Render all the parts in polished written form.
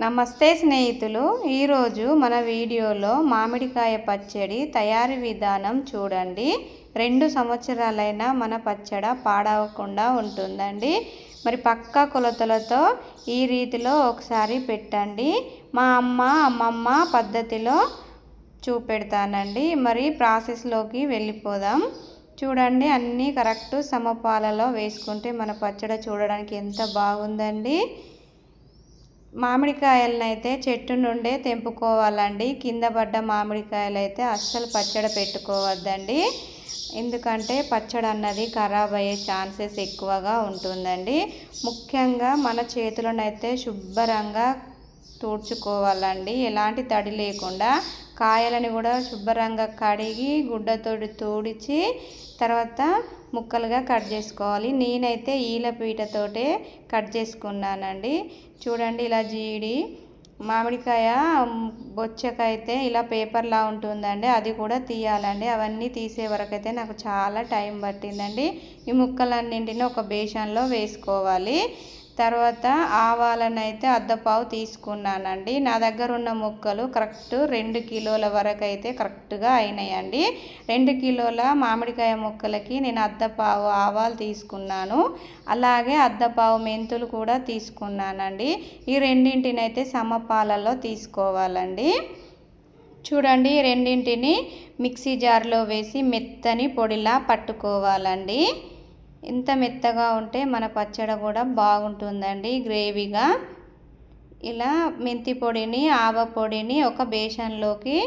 నమస్తే స్నేహితులు, ఈరోజు మన వీడియోలో మామిడికాయ పచ్చడి తయారీ విధానం చూడండి. 2 సంవత్సరాలైనా మన పచ్చడి పాడవకుండా ఉంటుందండి. మరి పక్కా కొలతలతో ఈ రీతిలో ఒకసారి పెట్టండి. మా అమ్మమ్మ పద్ధతిలో చూపెడతానండి. మరి ప్రాసెస్లోకి వెళ్ళిపోదాం. చూడండి, అన్నీ కరెక్ట్ సమపాలలో వేసుకుంటే మన పచ్చడి చూడడానికి ఎంత బాగుందండి. మామిడికాయలను అయితే చెట్టు నుండే తెంపుకోవాలండి. కింద పడ్డ మామిడికాయలు అయితే అస్సలు పచ్చడి పెట్టుకోవద్దండి. ఎందుకంటే పచ్చడి అన్నది ఖరాబ్ అయ్యే ఛాన్సెస్ ఎక్కువగా ఉంటుందండి. ముఖ్యంగా మన చేతులనైతే శుభ్రంగా తుడుచుకోవాలండి. ఎలాంటి తడి లేకుండా కాయలని కూడా శుభ్రంగా కడిగి గుడ్డతోటి తుడిచి తర్వాత ముక్కలుగా కట్ చేసుకోవాలి. నేనైతే ఈలపీటతోటే కట్ చేసుకున్నానండి. చూడండి, ఇలా జీడి మామిడికాయ బొచ్చకైతే ఇలా పేపర్లా ఉంటుందండి, అది కూడా తీయాలండి. అవన్నీ తీసే వరకు అయితే నాకు చాలా టైం పట్టిందండి. ఈ ముక్కలన్నింటినీ ఒక బేషన్లో వేసుకోవాలి. తర్వాత ఆవాలను అయితే అద్దపావు తీసుకున్నానండి. నా దగ్గర ఉన్న ముక్కలు కరెక్ట్ 2 కిలోల వరకు అయితే కరెక్ట్గా అయినాయండి. 2 కిలోల మామిడికాయ ముక్కలకి నేను అద్దపావు ఆవాలు తీసుకున్నాను. అలాగే అద్దపావు మెంతులు కూడా తీసుకున్నానండి. ఈ రెండింటిని అయితే సమపాలలో తీసుకోవాలండి. చూడండి, ఈ రెండింటిని మిక్సీ జార్లో వేసి మెత్తని పొడిలా పట్టుకోవాలండి. ఎంత మెత్తగా ఉంటే మన పచ్చడి కూడా బాగుంటుందండి, గ్రేవీగా. ఇలా మెంతి పొడిని ఆవ పొడిని ఒక బేషన్లోకి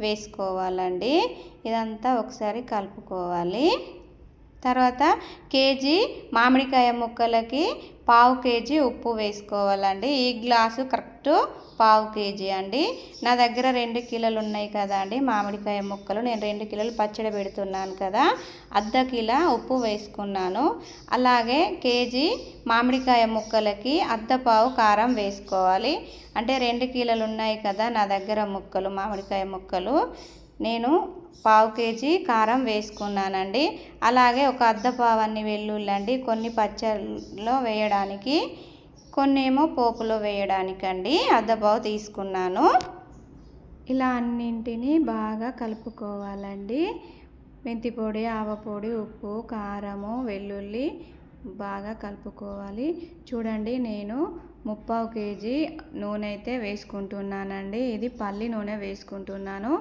వేసుకోవాలండి. ఇదంతా ఒకసారి కలుపుకోవాలి. తర్వాత కేజీ మామిడికాయ ముక్కలకి పావు కేజీ ఉప్పు వేసుకోవాలండి. ఈ గ్లాసు కరెక్ట్ పావు కేజీ అండి. నా దగ్గర 2 కిలోలు ఉన్నాయి కదా అండి మామిడికాయ ముక్కలు. నేను 2 కిలోలు పచ్చడి పెడుతున్నాను కదా, అర్ధ కిలో ఉప్పు వేసుకున్నాను. అలాగే కేజీ మామిడికాయ ముక్కలకి అర్ధపావు కారం వేసుకోవాలి. అంటే 2 కిలోలు ఉన్నాయి కదా నా దగ్గర ముక్కలు, మామిడికాయ ముక్కలు. నేను పావు కేజీ కారం వేసుకున్నానండి. అలాగే ఒక అర్ధపావు అన్ని వెల్లుల్లి, కొన్ని పచ్చడిలో వేయడానికి, కొన్ని ఏమో పోపులో వేయడానికండి అర్ధపావు తీసుకున్నాను. ఇలా అన్నింటినీ బాగా కలుపుకోవాలండి. మెంతి పొడి, ఆవపొడి, ఉప్పు, కారము, వెల్లుల్లి బాగా కలుపుకోవాలి. చూడండి, నేను 3/4 కేజీ నూనె అయితే వేసుకుంటున్నానండి. ఇది పల్లి నూనె వేసుకుంటున్నాను.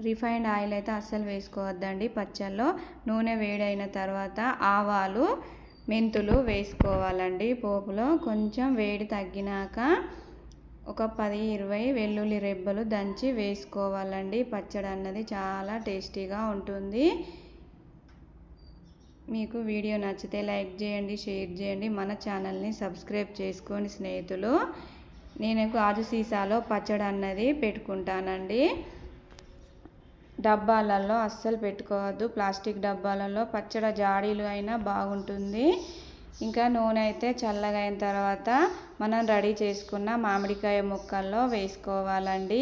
రిఫైన్డ్ ఆయిల్ అయితే అస్సలు వేసుకోవద్దండి పచ్చళ్ళలో. నూనె వేడైన తర్వాత ఆవాలు, మెంతులు వేసుకోవాలండి పోపులో. కొంచెం వేడి తగ్గినాక ఒక 10-20 వెల్లుల్లి రెబ్బలు దంచి వేసుకోవాలండి. పచ్చడి అన్నది చాలా టేస్టీగా ఉంటుంది. మీకు వీడియో నచ్చితే లైక్ చేయండి, షేర్ చేయండి, మన ఛానల్ని సబ్స్క్రైబ్ చేసుకోండి స్నేహితులు. నేను గాజు సీసాలో పచ్చడి అన్నది పెట్టుకుంటానండి. డబ్బాలలో అస్సలు పెట్టుకోవద్దు. ప్లాస్టిక్ డబ్బాలలో పచ్చడి జాడీలు అయినా బాగుంటుంది. ఇంకా నూనె అయితే చల్లగా అయిన తర్వాత మనం రెడీ చేసుకున్న మామిడికాయ ముక్కల్లో వేసుకోవాలండి.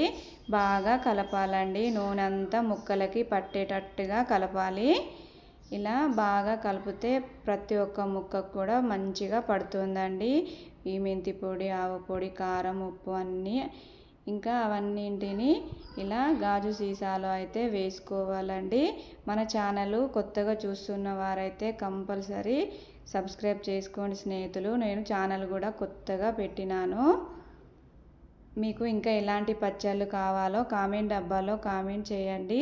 బాగా కలపాలండి. నూనె అంతా ముక్కలకి పట్టేటట్టుగా కలపాలి. ఇలా బాగా కలిపితే ప్రతి ఒక్క ముక్కకు కూడా మంచిగా పడుతుందండి. ఈ మెంతి పొడి, ఆవ పొడి, కారం, ఉప్పు అన్నీ. ఇంకా అవన్నింటిని ఇలా గాజు సీసాలో అయితే వేసుకోవాలండి. మన ఛానల్ కొత్తగా చూస్తున్న వారైతే కంపల్సరీ సబ్స్క్రైబ్ చేసుకోండి స్నేహితులు. నేను ఛానల్ కూడా కొత్తగా పెట్టినాను. మీకు ఇంకా ఎలాంటి పచ్చళ్ళు కావాలో కామెంట్ డబ్బాలో కామెంట్ చేయండి.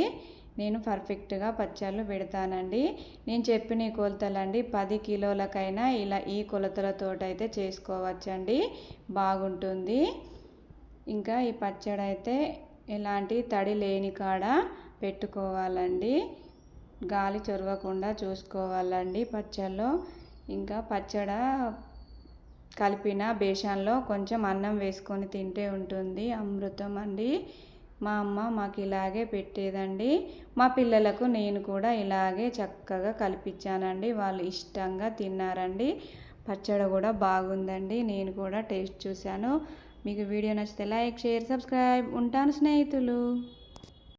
నేను పర్ఫెక్ట్గా పచ్చళ్ళు పెడతానండి. నేను చెప్పిన ఈ కొలతలండి 10 కిలోలకైనా ఇలా ఈ కొలతలతోటైతే చేసుకోవచ్చండి, బాగుంటుంది. ఇంకా ఈ పచ్చడి అయితే ఎలాంటి తడి లేని కాడ పెట్టుకోవాలండి. గాలి చొరవకుండా చూసుకోవాలండి పచ్చళ్ళలో. ఇంకా పచ్చడి కలిపిన బేషన్లో కొంచెం అన్నం వేసుకొని తింటే ఉంటుంది అమృతం అండి. మా అమ్మ మాకు ఇలాగే పెట్టేదండి. మా పిల్లలకు నేను కూడా ఇలాగే చక్కగా కలిపించానండి. వాళ్ళు ఇష్టంగా తిన్నారండి. పచ్చడి కూడా బాగుందండి. నేను కూడా టేస్ట్ చూశాను. మీకు వీడియో నచ్చితే లైక్, షేర్, సబ్స్క్రైబ్. ఉంటాను స్నేహితులు.